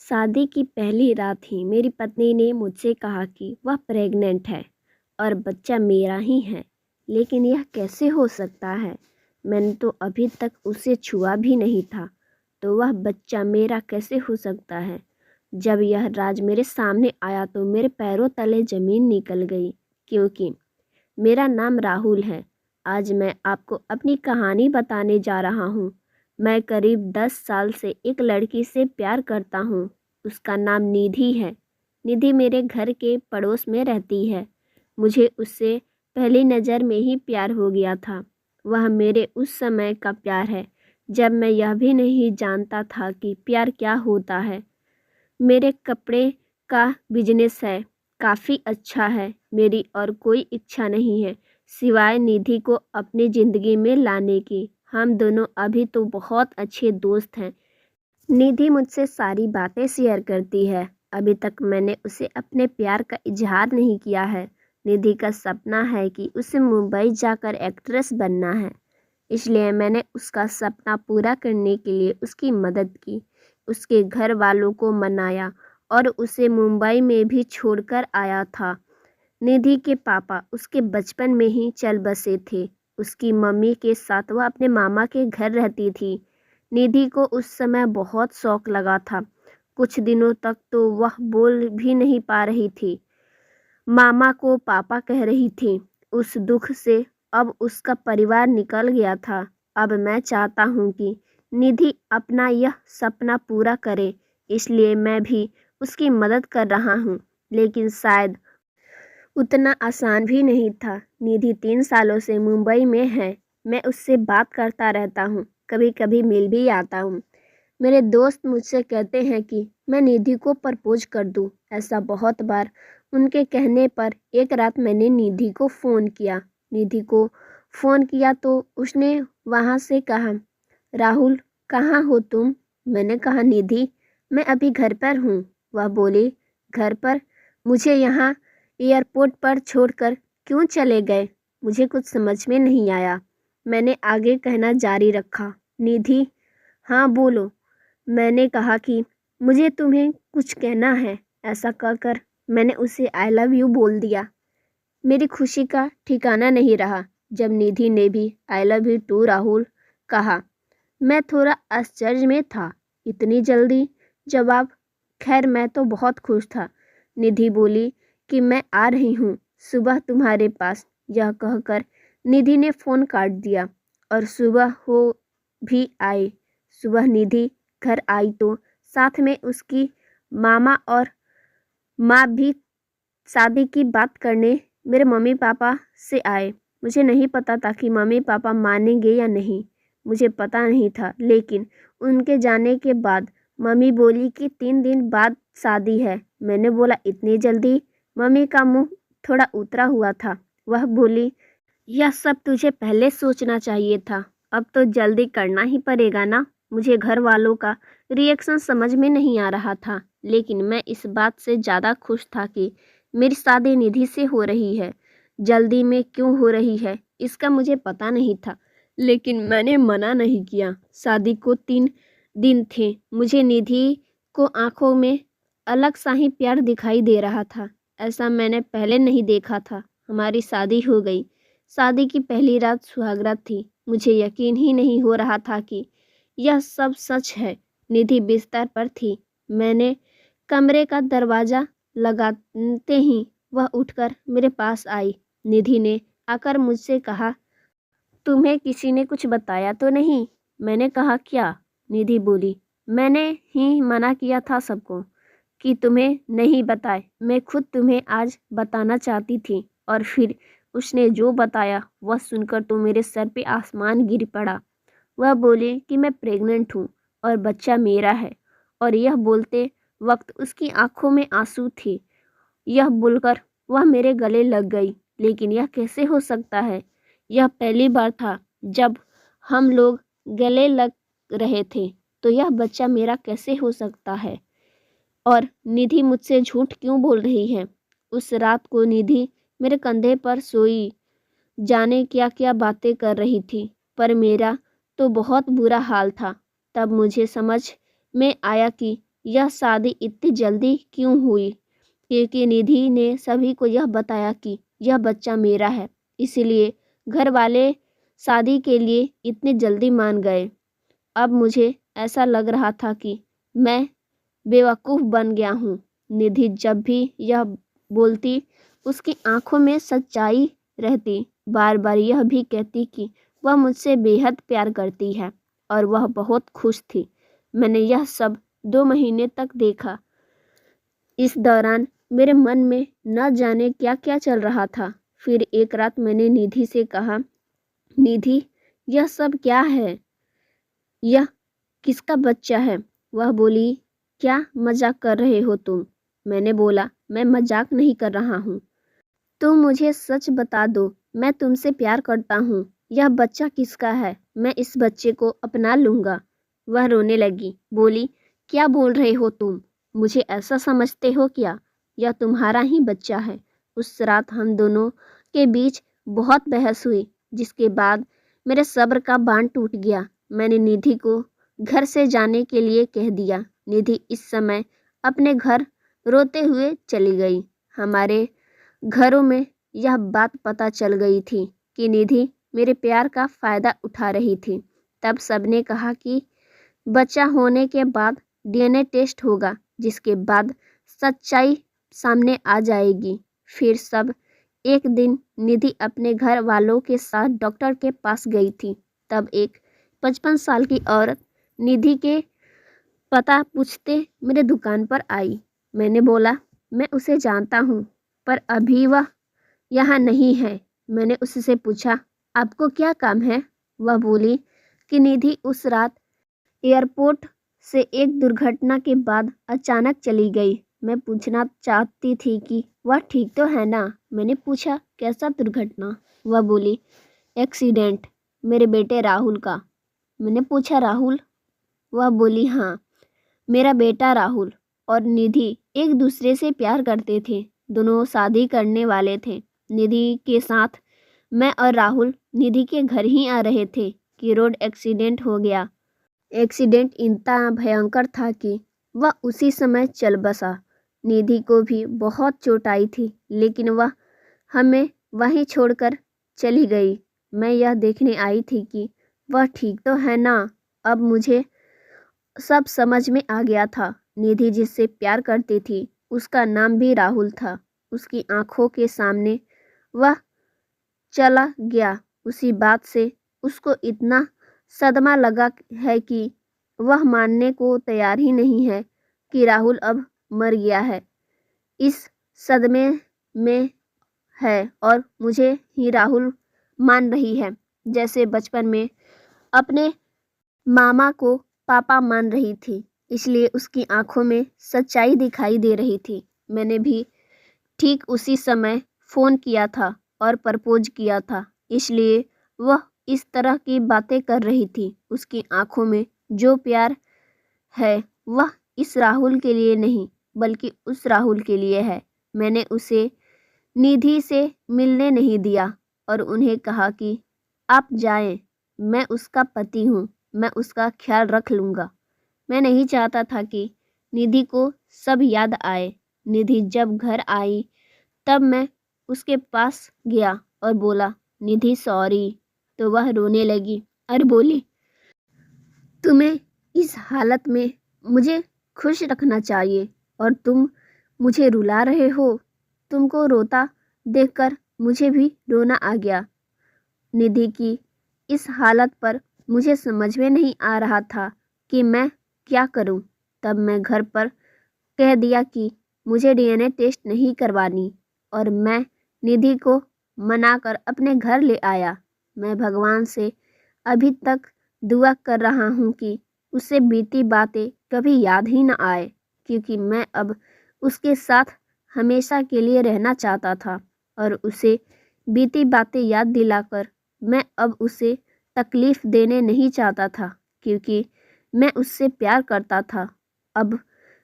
शादी की पहली रात ही मेरी पत्नी ने मुझसे कहा कि वह प्रेग्नेंट है और बच्चा मेरा ही है। लेकिन यह कैसे हो सकता है? मैंने तो अभी तक उसे छुआ भी नहीं था, तो वह बच्चा मेरा कैसे हो सकता है? जब यह राज मेरे सामने आया तो मेरे पैरों तले ज़मीन निकल गई, क्योंकि मेरा नाम राहुल है। आज मैं आपको अपनी कहानी बताने जा रहा हूँ। मैं करीब 10 साल से एक लड़की से प्यार करता हूँ। उसका नाम निधि है। निधि मेरे घर के पड़ोस में रहती है। मुझे उससे पहली नज़र में ही प्यार हो गया था। वह मेरे उस समय का प्यार है जब मैं यह भी नहीं जानता था कि प्यार क्या होता है। मेरे कपड़े का बिजनेस है, काफ़ी अच्छा है। मेरी और कोई इच्छा नहीं है सिवाय निधि को अपनी ज़िंदगी में लाने की। हम दोनों अभी तो बहुत अच्छे दोस्त हैं। निधि मुझसे सारी बातें शेयर करती है। अभी तक मैंने उसे अपने प्यार का इजहार नहीं किया है। निधि का सपना है कि उसे मुंबई जाकर एक्ट्रेस बनना है, इसलिए मैंने उसका सपना पूरा करने के लिए उसकी मदद की, उसके घर वालों को मनाया और उसे मुंबई में भी छोड़कर आया था। निधि के पापा उसके बचपन में ही चल बसे थे। उसकी मम्मी के साथ वह अपने मामा के घर रहती थी। निधि को उस समय बहुत शौक लगा था। कुछ दिनों तक तो वह बोल भी नहीं पा रही थी, मामा को पापा कह रही थी। उस दुख से अब उसका परिवार निकल गया था। अब मैं चाहता हूँ कि निधि अपना यह सपना पूरा करे, इसलिए मैं भी उसकी मदद कर रहा हूँ। लेकिन शायद उतना आसान भी नहीं था। निधि 3 सालों से मुंबई में है। मैं उससे बात करता रहता हूँ, कभी कभी मिल भी आता हूँ। मेरे दोस्त मुझसे कहते हैं कि मैं निधि को प्रपोज कर दूँ। ऐसा बहुत बार उनके कहने पर एक रात मैंने निधि को फ़ोन किया। निधि को फ़ोन किया तो उसने वहाँ से कहा, राहुल कहाँ हो तुम? मैंने कहा, निधि मैं अभी घर पर हूँ। वह बोली, घर पर? मुझे यहाँ एयरपोर्ट पर छोड़कर क्यों चले गए? मुझे कुछ समझ में नहीं आया। मैंने आगे कहना जारी रखा, निधि हाँ बोलो। मैंने कहा कि मुझे तुम्हें कुछ कहना है। ऐसा कहकर मैंने उसे आई लव यू बोल दिया। मेरी खुशी का ठिकाना नहीं रहा जब निधि ने भी I love you too Rahul कहा। मैं थोड़ा आश्चर्य में था, इतनी जल्दी जवाब। खैर मैं तो बहुत खुश था। निधि बोली कि मैं आ रही हूँ सुबह तुम्हारे पास। यह कहकर निधि ने फ़ोन काट दिया और सुबह हो भी आई। सुबह निधि घर आई तो साथ में उसकी मामा और माँ भी शादी की बात करने मेरे मम्मी पापा से आए। मुझे नहीं पता था कि मम्मी पापा मानेंगे या नहीं, मुझे पता नहीं था। लेकिन उनके जाने के बाद मम्मी बोली कि 3 दिन बाद शादी है। मैंने बोला, इतनी जल्दी? मम्मी का मुंह थोड़ा उतरा हुआ था। वह बोली, यह सब तुझे पहले सोचना चाहिए था, अब तो जल्दी करना ही पड़ेगा ना। मुझे घर वालों का रिएक्शन समझ में नहीं आ रहा था, लेकिन मैं इस बात से ज़्यादा खुश था कि मेरी शादी निधि से हो रही है। जल्दी में क्यों हो रही है इसका मुझे पता नहीं था, लेकिन मैंने मना नहीं किया। शादी को 3 दिन थे। मुझे निधि को आंखों में अलग सा ही प्यार दिखाई दे रहा था। ऐसा मैंने पहले नहीं देखा था। हमारी शादी हो गई। शादी की पहली रात सुहागरात थी। मुझे यकीन ही नहीं हो रहा था कि यह सब सच है। निधि बिस्तर पर थी। मैंने कमरे का दरवाज़ा लगाते ही वह उठकर मेरे पास आई। निधि ने आकर मुझसे कहा, तुम्हें किसी ने कुछ बताया तो नहीं? मैंने कहा, क्या? निधि बोली, मैंने ही मना किया था सबको कि तुम्हें नहीं बताए। मैं खुद तुम्हें आज बताना चाहती थी, और फिर उसने जो बताया वह सुनकर तो मेरे सर पे आसमान गिर पड़ा। वह बोली कि मैं प्रेग्नेंट हूँ और बच्चा मेरा है, और यह बोलते वक्त उसकी आंखों में आंसू थे। यह बोलकर वह मेरे गले लग गई। लेकिन यह कैसे हो सकता है? यह पहली बार था जब हम लोग गले लग रहे थे, तो यह बच्चा मेरा कैसे हो सकता है? और निधि मुझसे झूठ क्यों बोल रही है? उस रात को निधि मेरे कंधे पर सोई, जाने क्या क्या बातें कर रही थी, पर मेरा तो बहुत बुरा हाल था। तब मुझे समझ में आया कि यह शादी इतनी जल्दी क्यों हुई, क्योंकि निधि ने सभी को यह बताया कि यह बच्चा मेरा है, इसलिए घर वाले शादी के लिए इतनी जल्दी मान गए। अब मुझे ऐसा लग रहा था कि मैं बेवकूफ़ बन गया हूँ। निधि जब भी यह बोलती उसकी आंखों में सच्चाई रहती। बार बार यह भी कहती कि वह मुझसे बेहद प्यार करती है और वह बहुत खुश थी। मैंने यह सब 2 महीने तक देखा। इस दौरान मेरे मन में न जाने क्या क्या चल रहा था। फिर एक रात मैंने निधि से कहा, निधि, यह सब क्या है? यह किसका बच्चा है? वह बोली, क्या मजाक कर रहे हो तुम? मैंने बोला, मैं मजाक नहीं कर रहा हूँ। तुम मुझे सच बता दो, मैं तुमसे प्यार करता हूँ। यह बच्चा किसका है? मैं इस बच्चे को अपना लूँगा। वह रोने लगी, बोली, क्या बोल रहे हो तुम? मुझे ऐसा समझते हो क्या? यह तुम्हारा ही बच्चा है। उस रात हम दोनों के बीच बहुत बहस हुई, जिसके बाद मेरे सब्र का बांध टूट गया। मैंने निधि को घर से जाने के लिए कह दिया। निधि इस समय अपने घर रोते हुए चली गई। हमारे घरों में यह बात पता चल गई थी कि निधि मेरे प्यार का फ़ायदा उठा रही थी। तब सबने कहा कि बच्चा होने के बाद डीएनए टेस्ट होगा, जिसके बाद सच्चाई सामने आ जाएगी। फिर सब एक दिन निधि अपने घर वालों के साथ डॉक्टर के पास गई थी। तब एक 55 साल की औरत निधि के पता पूछते मेरे दुकान पर आई। मैंने बोला, मैं उसे जानता हूँ, पर अभी वह यहाँ नहीं है। मैंने उससे पूछा, आपको क्या काम है? वह बोली कि निधि उस रात एयरपोर्ट से एक दुर्घटना के बाद अचानक चली गई। मैं पूछना चाहती थी कि वह ठीक तो है ना? मैंने पूछा, कैसा दुर्घटना? वह बोली, एक्सीडेंट, मेरे बेटे राहुल का। मैंने पूछा, राहुल? वह बोली, हाँ, मेरा बेटा राहुल और निधि एक दूसरे से प्यार करते थे। दोनों शादी करने वाले थे। निधि के साथ मैं और राहुल निधि के घर ही आ रहे थे कि रोड एक्सीडेंट हो गया। एक्सीडेंट इतना भयंकर था कि वह उसी समय चल बसा। निधि को भी बहुत चोट आई थी, लेकिन वह हमें वहीं छोड़कर चली गई। मैं यह देखने आई थी कि वह ठीक तो है ना। अब मुझे सब समझ में आ गया था। निधि जिससे प्यार करती थी, उसका नाम भी राहुल था। उसकी आंखों के सामने वह चला गया। उसी बात से उसको इतना सदमा लगा है कि वह मानने को तैयार ही नहीं है कि राहुल अब मर गया है। इस सदमे में है और मुझे ही राहुल मान रही है, जैसे बचपन में अपने मामा को पापा मान रही थी। इसलिए उसकी आंखों में सच्चाई दिखाई दे रही थी। मैंने भी ठीक उसी समय फ़ोन किया था और प्रपोज किया था, इसलिए वह इस तरह की बातें कर रही थी। उसकी आंखों में जो प्यार है वह इस राहुल के लिए नहीं, बल्कि उस राहुल के लिए है। मैंने उसे निधि से मिलने नहीं दिया और उन्हें कहा कि आप जाएं, मैं उसका पति हूँ, मैं उसका ख्याल रख लूँगा। मैं नहीं चाहता था कि निधि को सब याद आए। निधि जब घर आई तब मैं उसके पास गया और बोला, निधि सॉरी। तो वह रोने लगी और बोली, तुम्हें इस हालत में मुझे खुश रखना चाहिए और तुम मुझे रुला रहे हो। तुमको रोता देखकर मुझे भी रोना आ गया। निधि की इस हालत पर मुझे समझ में नहीं आ रहा था कि मैं क्या करूं। तब मैं घर पर कह दिया कि मुझे डीएनए टेस्ट नहीं करवानी और मैं निधि को मनाकर अपने घर ले आया। मैं भगवान से अभी तक दुआ कर रहा हूँ कि उसे बीती बातें कभी याद ही न आए, क्योंकि मैं अब उसके साथ हमेशा के लिए रहना चाहता था और उसे बीती बातें याद दिलाकर मैं अब उसे तकलीफ़ देने नहीं चाहता था, क्योंकि मैं उससे प्यार करता था। अब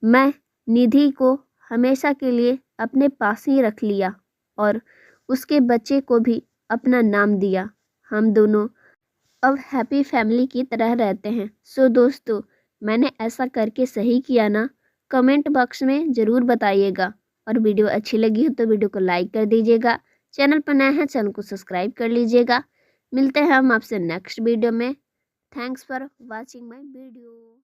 मैं निधि को हमेशा के लिए अपने पास ही रख लिया और उसके बच्चे को भी अपना नाम दिया। हम दोनों अब हैप्पी फैमिली की तरह रहते हैं। सो दोस्तों, मैंने ऐसा करके सही किया ना? कमेंट बॉक्स में ज़रूर बताइएगा। और वीडियो अच्छी लगी हो तो वीडियो को लाइक कर दीजिएगा। चैनल पर नया है चैनल को सब्सक्राइब कर लीजिएगा। मिलते हैं हम आपसे नेक्स्ट वीडियो में। Thanks for watching my video.